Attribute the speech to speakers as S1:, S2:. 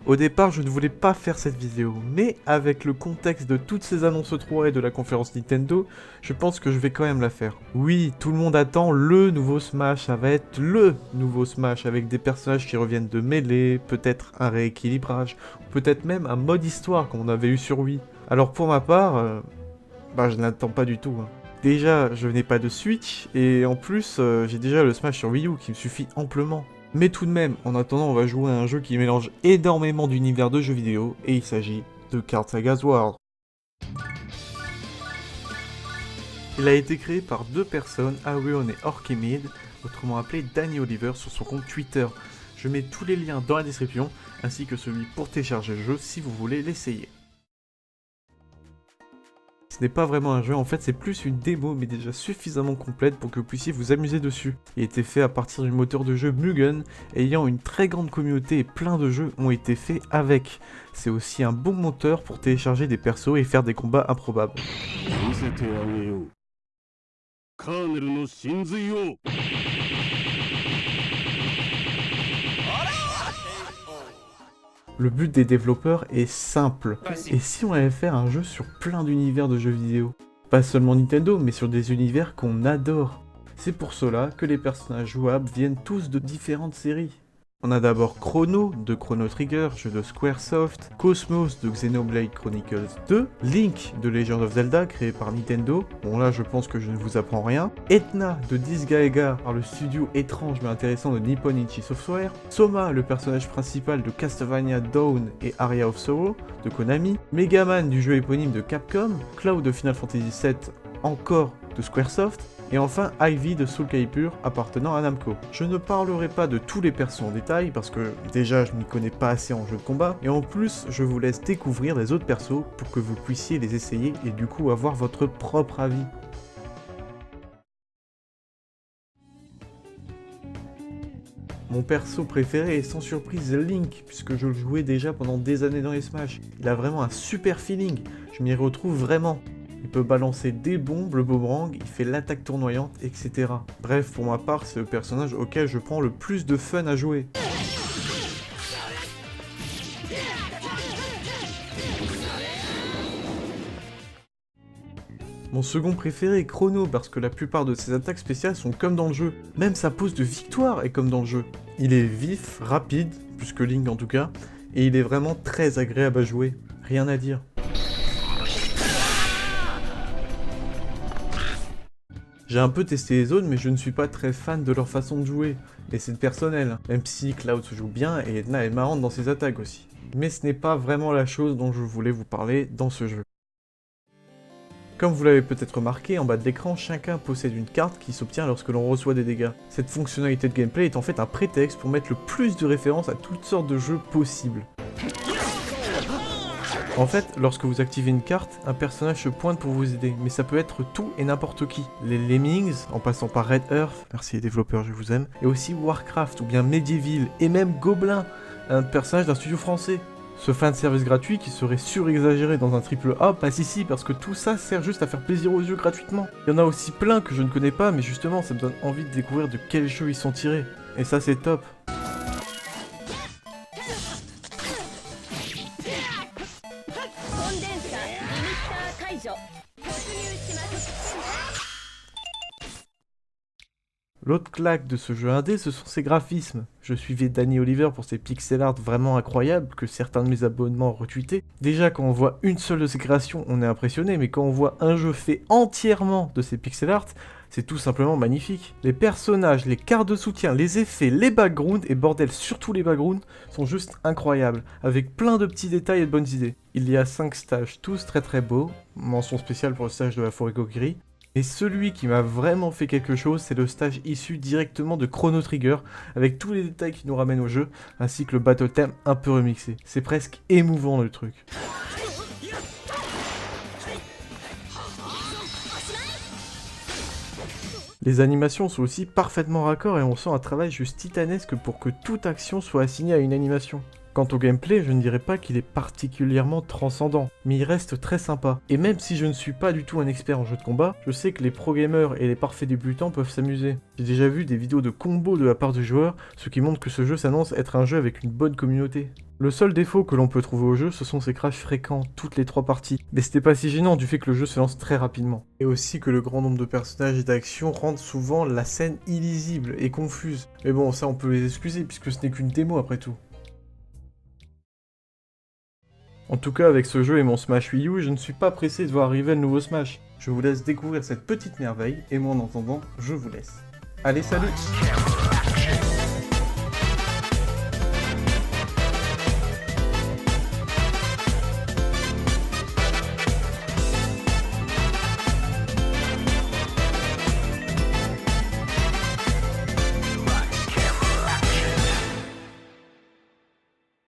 S1: Au départ, je ne voulais pas faire cette vidéo, mais avec le contexte de toutes ces annonces 3 et de la conférence Nintendo, je pense que je vais quand même la faire. Oui, tout le monde attend le nouveau Smash, ça va être le nouveau Smash avec des personnages qui reviennent de Melee, peut-être un rééquilibrage, ou peut-être même un mode histoire comme on avait eu sur Wii. Alors pour ma part, je n'attends pas du tout. Déjà, je n'ai pas de Switch, et en plus, j'ai déjà le Smash sur Wii U qui me suffit amplement. Mais tout de même, en attendant, on va jouer à un jeu qui mélange énormément d'univers de jeux vidéo, et il s'agit de Card Saga World. Il a été créé par deux personnes, Aweon et Orchimid, autrement appelé Danny Oliver sur son compte Twitter. Je mets tous les liens dans la description, ainsi que celui pour télécharger le jeu si vous voulez l'essayer. Ce n'est pas vraiment un jeu, en fait c'est plus une démo mais déjà suffisamment complète pour que vous puissiez vous amuser dessus. Il a été fait à partir du moteur de jeu Mugen, ayant une très grande communauté et plein de jeux ont été faits avec. C'est aussi un bon moteur pour télécharger des persos et faire des combats improbables. Le but des développeurs est simple. Et si on allait faire un jeu sur plein d'univers de jeux vidéo? Pas seulement Nintendo, mais sur des univers qu'on adore. C'est pour cela que les personnages jouables viennent tous de différentes séries. On a d'abord Chrono de Chrono Trigger, jeu de Squaresoft, Cosmos de Xenoblade Chronicles 2, Link de Legend of Zelda créé par Nintendo, bon là je pense que je ne vous apprends rien, Etna de Disgaea par le studio étrange mais intéressant de Nippon Ichi Software, Soma le personnage principal de Castlevania Dawn et Aria of Sorrow de Konami, Megaman du jeu éponyme de Capcom, Cloud de Final Fantasy VII encore de Squaresoft, et enfin Ivy de Soul Calibur appartenant à Namco. Je ne parlerai pas de tous les persos en détail parce que déjà je m'y connais pas assez en jeu de combat et en plus je vous laisse découvrir les autres persos pour que vous puissiez les essayer et du coup avoir votre propre avis. Mon perso préféré est sans surprise Link, puisque je le jouais déjà pendant des années dans les Smash. Il a vraiment un super feeling, je m'y retrouve vraiment. Il peut balancer des bombes, le boomerang, il fait l'attaque tournoyante, etc. Bref, pour ma part, c'est le personnage auquel je prends le plus de fun à jouer. Mon second préféré est Chrono, parce que la plupart de ses attaques spéciales sont comme dans le jeu. Même sa pose de victoire est comme dans le jeu. Il est vif, rapide, plus que Link en tout cas, et il est vraiment très agréable à jouer. Rien à dire. J'ai un peu testé les autres, mais je ne suis pas très fan de leur façon de jouer. Mais c'est personnel, même si Cloud se joue bien et Edna est marrante dans ses attaques aussi. Mais ce n'est pas vraiment la chose dont je voulais vous parler dans ce jeu. Comme vous l'avez peut-être remarqué, en bas de l'écran, chacun possède une carte qui s'obtient lorsque l'on reçoit des dégâts. Cette fonctionnalité de gameplay est en fait un prétexte pour mettre le plus de références à toutes sortes de jeux possibles. En fait, lorsque vous activez une carte, un personnage se pointe pour vous aider, mais ça peut être tout et n'importe qui. Les Lemmings, en passant par Red Earth, merci les développeurs, je vous aime, et aussi Warcraft, ou bien Medieval, et même Gobelin, un personnage d'un studio français. Ce fanservice gratuit qui serait surexagéré dans un AAA, passe ici parce que tout ça sert juste à faire plaisir aux yeux gratuitement. Il y en a aussi plein que je ne connais pas, mais justement ça me donne envie de découvrir de quels jeux ils sont tirés. Et ça c'est top. L'autre claque de ce jeu indé, ce sont ses graphismes. Je suivais Danny Oliver pour ses pixel art vraiment incroyables, que certains de mes abonnements ont retweeté. Déjà, quand on voit une seule de ses créations, on est impressionné, mais quand on voit un jeu fait entièrement de ses pixel art, c'est tout simplement magnifique. Les personnages, les cartes de soutien, les effets, les backgrounds, et bordel, surtout les backgrounds, sont juste incroyables, avec plein de petits détails et de bonnes idées. Il y a 5 stages, tous très très beaux, mention spéciale pour le stage de la forêt Kokiri. Et celui qui m'a vraiment fait quelque chose, c'est le stage issu directement de Chrono Trigger, avec tous les détails qui nous ramènent au jeu, ainsi que le battle theme un peu remixé. C'est presque émouvant le truc. Les animations sont aussi parfaitement raccord et on sent un travail juste titanesque pour que toute action soit assignée à une animation. Quant au gameplay, je ne dirais pas qu'il est particulièrement transcendant, mais il reste très sympa. Et même si je ne suis pas du tout un expert en jeu de combat, je sais que les pro-gamers et les parfaits débutants peuvent s'amuser. J'ai déjà vu des vidéos de combos de la part de joueurs, ce qui montre que ce jeu s'annonce être un jeu avec une bonne communauté. Le seul défaut que l'on peut trouver au jeu, ce sont ses crashs fréquents, toutes les 3 parties. Mais c'était pas si gênant du fait que le jeu se lance très rapidement. Et aussi que le grand nombre de personnages et d'actions rendent souvent la scène illisible et confuse. Mais bon, ça on peut les excuser puisque ce n'est qu'une démo après tout. En tout cas, avec ce jeu et mon Smash Wii U, je ne suis pas pressé de voir arriver le nouveau Smash. Je vous laisse découvrir cette petite merveille, et moi en attendant, je vous laisse. Allez, salut!